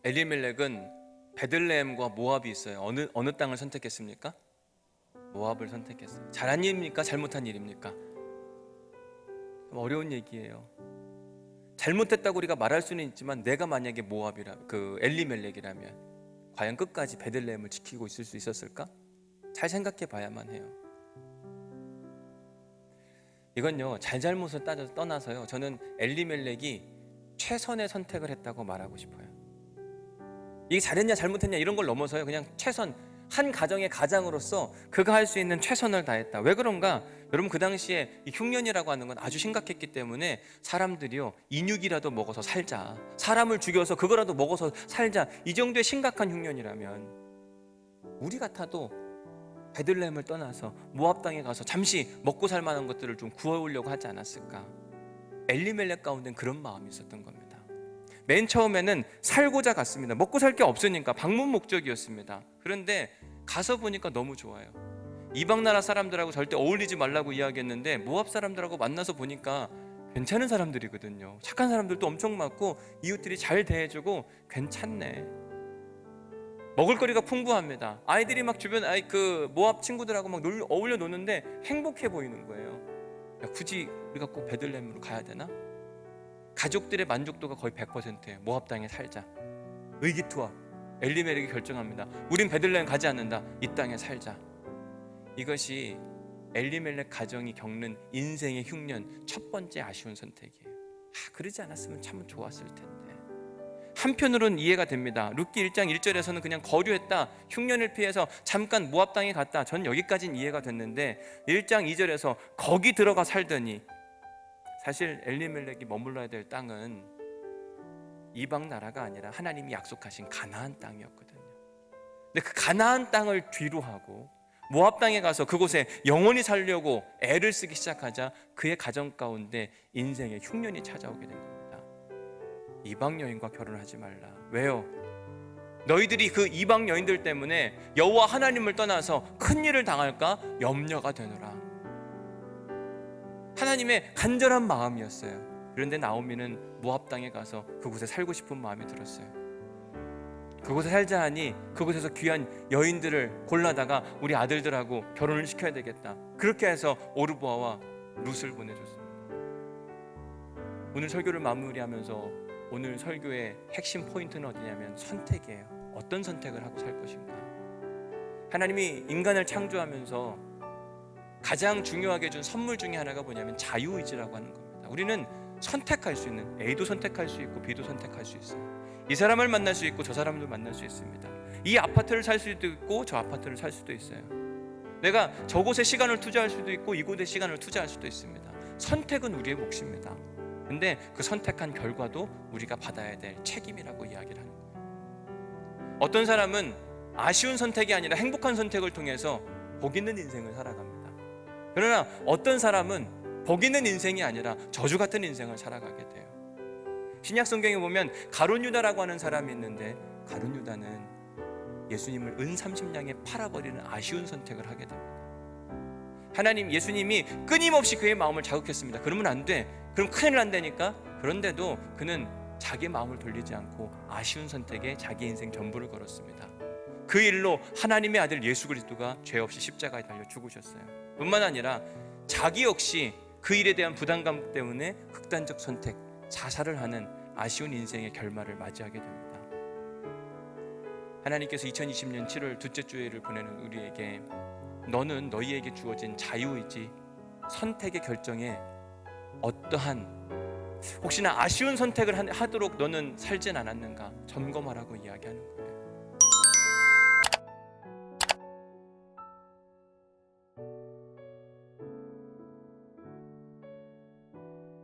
엘리멜렉은 베들레헴과 모압이 있어요. 어느 땅을 선택했습니까? 모압을 선택했어요. 잘한 일입니까? 잘못한 일입니까? 어려운 얘기예요. 잘못했다고 우리가 말할 수는 있지만 내가 만약에 엘리멜렉이라면 과연 끝까지 베들레헴을 지키고 있을 수 있었을까? 잘 생각해 봐야만 해요. 이건요, 잘잘못을 따져서 떠나서요, 저는 엘리멜렉이 최선의 선택을 했다고 말하고 싶어요. 이게 잘했냐 잘못했냐 이런 걸 넘어서요, 그냥 최선, 한 가정의 가장으로서 그가 할 수 있는 최선을 다했다. 왜 그런가? 여러분, 그 당시에 이 흉년이라고 하는 건 아주 심각했기 때문에 사람들이요, 인육이라도 먹어서 살자, 사람을 죽여서 그거라도 먹어서 살자, 이 정도의 심각한 흉년이라면 우리 같아도 베들레헴을 떠나서 모압 땅에 가서 잠시 먹고 살 만한 것들을 좀 구해오려고 하지 않았을까? 엘리멜렉 가운데는 그런 마음이 있었던 겁니다. 맨 처음에는 살고자 갔습니다. 먹고 살 게 없으니까 방문 목적이었습니다. 그런데 가서 보니까 너무 좋아요. 이방 나라 사람들하고 절대 어울리지 말라고 이야기했는데 모압 사람들하고 만나서 보니까 괜찮은 사람들이거든요. 착한 사람들도 엄청 많고 이웃들이 잘 대해주고 괜찮네. 먹을거리가 풍부합니다. 아이들이 막 주변 모압 친구들하고 막 어울려 노는데 행복해 보이는 거예요. 야, 굳이 우리가 꼭 베들레헴으로 가야 되나? 가족들의 만족도가 거의 100%예요. 모압 땅에 살자. 의기투합. 엘리멜렉이 결정합니다. 우린 베들레헴 가지 않는다. 이 땅에 살자. 이것이 엘리멜렉 가정이 겪는 인생의 흉년 첫 번째 아쉬운 선택이에요. 그러지 않았으면 참 좋았을 텐데. 한편으로는 이해가 됩니다. 룻기 1장 1절에서는 그냥 거류했다, 흉년을 피해서 잠깐 모압 땅에 갔다. 전 여기까지는 이해가 됐는데 1장 2절에서 거기 들어가 살더니, 사실 엘리멜렉이 머물러야 될 땅은 이방 나라가 아니라 하나님이 약속하신 가나안 땅이었거든요. 근데 그 가나안 땅을 뒤로 하고 모압 땅에 가서 그곳에 영원히 살려고 애를 쓰기 시작하자 그의 가정 가운데 인생의 흉년이 찾아오게 된 겁니다. 이방 여인과 결혼하지 말라. 왜요? 너희들이 그 이방 여인들 때문에 여호와 하나님을 떠나서 큰 일을 당할까 염려가 되노라. 하나님의 간절한 마음이었어요. 그런데 나오미는 모압 땅에 가서 그곳에 살고 싶은 마음이 들었어요. 그곳에 살자 하니 그곳에서 귀한 여인들을 골라다가 우리 아들들하고 결혼을 시켜야 되겠다. 그렇게 해서 오르보아와 룻을 보내줬습니다. 오늘 설교를 마무리하면서 오늘 설교의 핵심 포인트는 어디냐면 선택이에요. 어떤 선택을 하고 살 것인가. 하나님이 인간을 창조하면서 가장 중요하게 준 선물 중에 하나가 뭐냐면 자유의지라고 하는 겁니다. 우리는 선택할 수 있는, A도 선택할 수 있고 B도 선택할 수 있어요. 이 사람을 만날 수 있고 저 사람도 만날 수 있습니다. 이 아파트를 살 수도 있고 저 아파트를 살 수도 있어요. 내가 저곳에 시간을 투자할 수도 있고 이곳에 시간을 투자할 수도 있습니다. 선택은 우리의 몫입니다. 근데 그 선택한 결과도 우리가 받아야 될 책임이라고 이야기를 하는 거예요. 어떤 사람은 아쉬운 선택이 아니라 행복한 선택을 통해서 복 있는 인생을 살아갑니다. 그러나 어떤 사람은 복 있는 인생이 아니라 저주 같은 인생을 살아가게 돼요. 신약 성경에 보면 가룟 유다라고 하는 사람이 있는데, 가룟 유다는 예수님을 은 30냥에 팔아버리는 아쉬운 선택을 하게 됩니다. 예수님이 끊임없이 그의 마음을 자극했습니다. 그러면 안 돼, 그럼 큰일 난다니까. 그런데도 그는 자기 마음을 돌리지 않고 아쉬운 선택에 자기 인생 전부를 걸었습니다. 그 일로 하나님의 아들 예수 그리스도가 죄 없이 십자가에 달려 죽으셨어요. 뿐만 아니라 자기 역시 그 일에 대한 부담감 때문에 극단적 선택, 자살을 하는 아쉬운 인생의 결말을 맞이하게 됩니다. 하나님께서 2020년 7월 둘째 주일을 보내는 우리에게 너는 너희에게 주어진 자유의지, 선택의 결정에 어떠한 혹시나 아쉬운 선택을 하도록 너는 살진 않았는가 점검하라고 이야기하는 거예요.